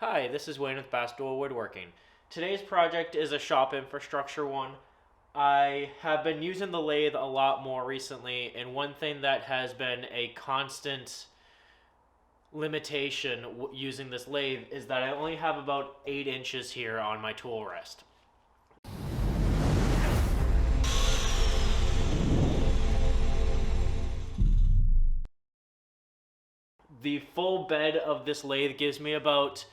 Hi, this is Wayne with Bassador Woodworking. Today's project is a shop infrastructure one. I have been using the lathe a lot more recently, and one thing that has been a constant limitation using this lathe is that I only have about 8 inches here on my tool rest. The full bed of this lathe gives me about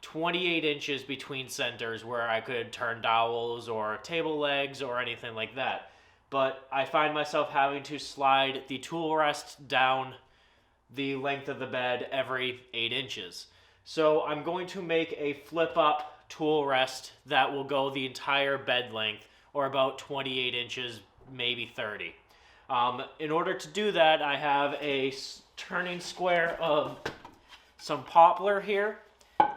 28 inches between centers where I could turn dowels or table legs or anything like that. But I find myself having to slide the tool rest down the length of the bed every 8 inches. So I'm going to make a flip up tool rest that will go the entire bed length, or about 28 inches, maybe 30. In order to do that, I have a turning square of some poplar here,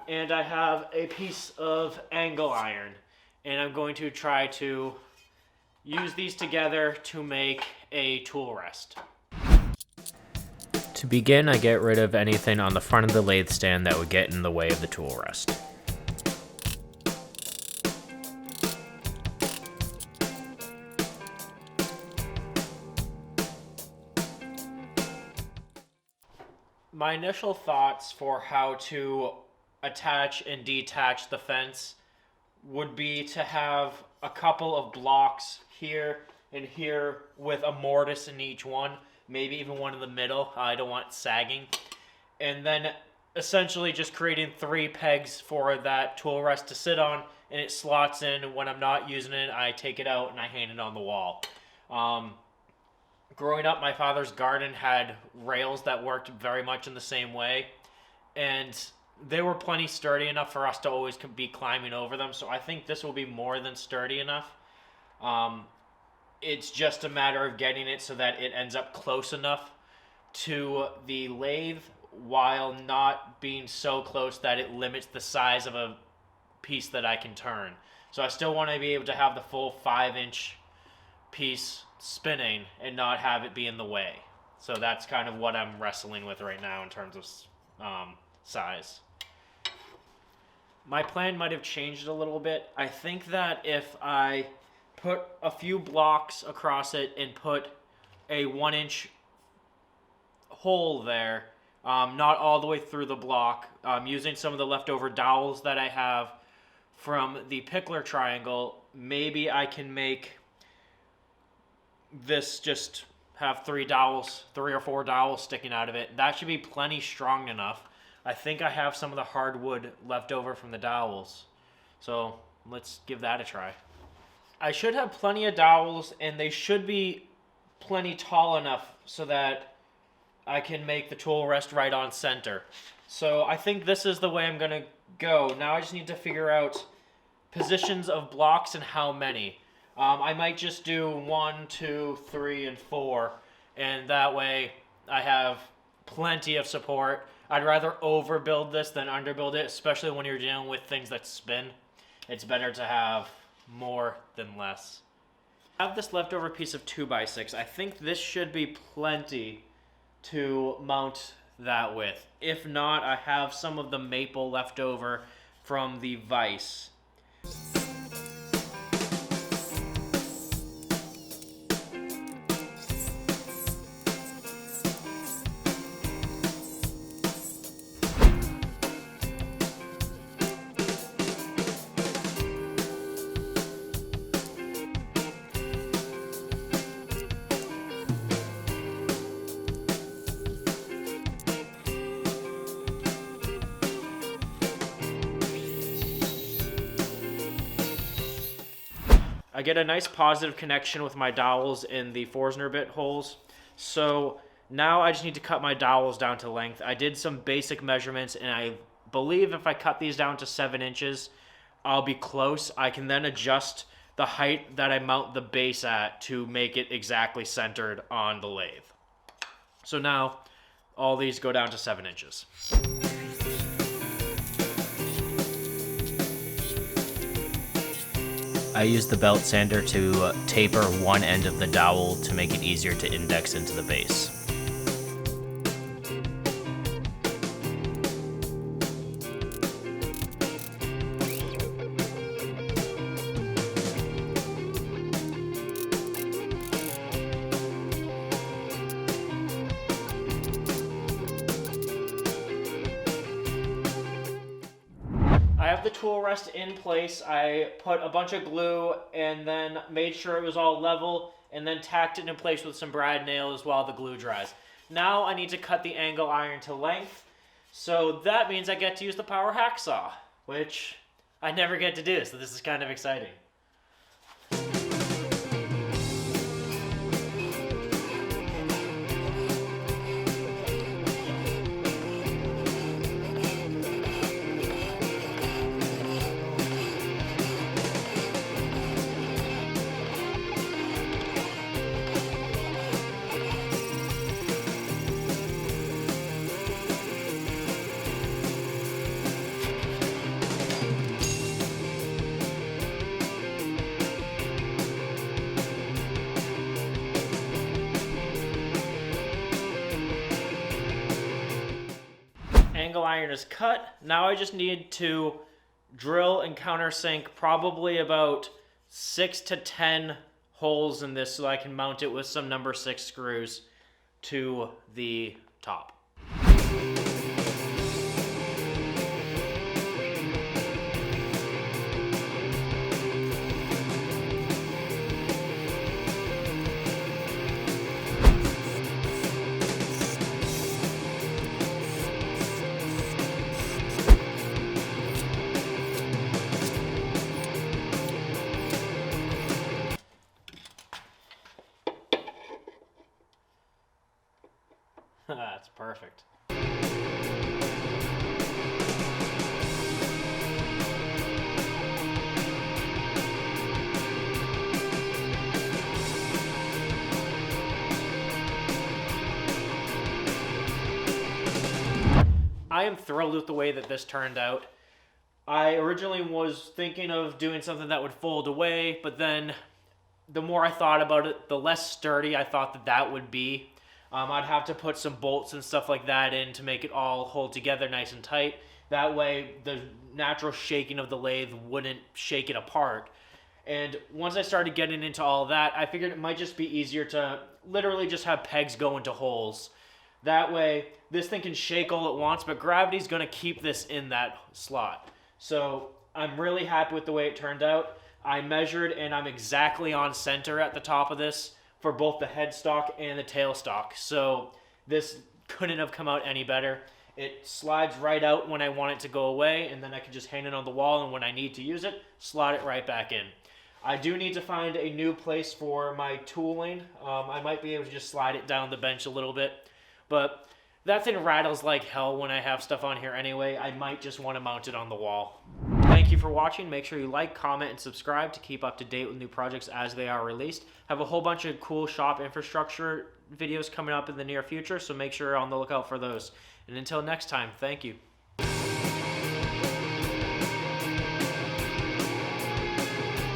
and I have a piece of angle iron, and I'm going to try to use these together to make a tool rest. To begin, I get rid of anything on the front of the lathe stand that would get in the way of the tool rest. My initial thoughts for how to attach and detach the fence would be to have a couple of blocks here and here with a mortise in each one, maybe even one in the middle. I don't want sagging. And then essentially just creating 3 pegs for that tool rest to sit on, and it slots in. When I'm not using it, I take it out and I hang it on the wall. Growing up, my father's garden had rails that worked very much in the same way, and they were plenty sturdy enough for us to always be climbing over them, so I think this will be more than sturdy enough. It's just a matter of getting it so that it ends up close enough to the lathe while not being so close that it limits the size of a piece that I can turn. So I still want to be able to have the full 5-inch piece spinning and not have it be in the way. So that's kind of what I'm wrestling with right now in terms of size. My plan might have changed a little bit. I think that if I put a few blocks across it and put a 1-inch hole there, not all the way through the block, using some of the leftover dowels that I have from the pickler triangle, maybe I can make this just have 3 or 4 dowels sticking out of it. That should be plenty strong enough. I think I have some of the hardwood left over from the dowels, so let's give that a try. I should have plenty of dowels, and they should be plenty tall enough so that I can make the tool rest right on center. So I think this is the way I'm going to go. Now I just need to figure out positions of blocks and how many. I might just do 1, 2, 3, and 4, and that way I have plenty of support. I'd rather overbuild this than underbuild it, especially when you're dealing with things that spin. It's better to have more than less. I have this leftover piece of 2x6. I think this should be plenty to mount that with. If not, I have some of the maple left over from the vise. I get a nice positive connection with my dowels in the Forstner bit holes. So now I just need to cut my dowels down to length. I did some basic measurements, and I believe if I cut these down to 7 inches, I'll be close. I can then adjust the height that I mount the base at to make it exactly centered on the lathe. So now all these go down to 7 inches. I use the belt sander to taper one end of the dowel to make it easier to index into the base. have the tool rest in place. I put a bunch of glue and then made sure it was all level and then tacked it in place with some brad nails while the glue dries. Now I need to cut the angle iron to length. So that means I get to use the power hacksaw, which I never get to do, so this is kind of exciting. Angle iron is cut. Now I just need to drill and countersink probably about 6 to 10 holes in this so I can mount it with some number 6 screws to the top. That's perfect. I am thrilled with the way that this turned out. I originally was thinking of doing something that would fold away, but then the more I thought about it, the less sturdy I thought that that would be. I'd have to put some bolts and stuff like that in to make it all hold together nice and tight. That way the natural shaking of the lathe wouldn't shake it apart. And once I started getting into all of that, I figured it might just be easier to literally just have pegs go into holes. That way this thing can shake all at once, but gravity's going to keep this in that slot. So I'm really happy with the way it turned out. I measured and I'm exactly on center at the top of this for both the headstock and the tailstock. So this couldn't have come out any better. It slides right out when I want it to go away, and then I can just hang it on the wall, and when I need to use it, slot it right back in. I do need to find a new place for my tooling. I might be able to just slide it down the bench a little bit, but that thing rattles like hell when I have stuff on here anyway. I might just want to mount it on the wall. Thank you for watching. Make sure you like, comment, and subscribe to keep up to date with new projects as they are released. I have a whole bunch of cool shop infrastructure videos coming up in the near future, so make sure you're on the lookout for those. And until next time, thank you.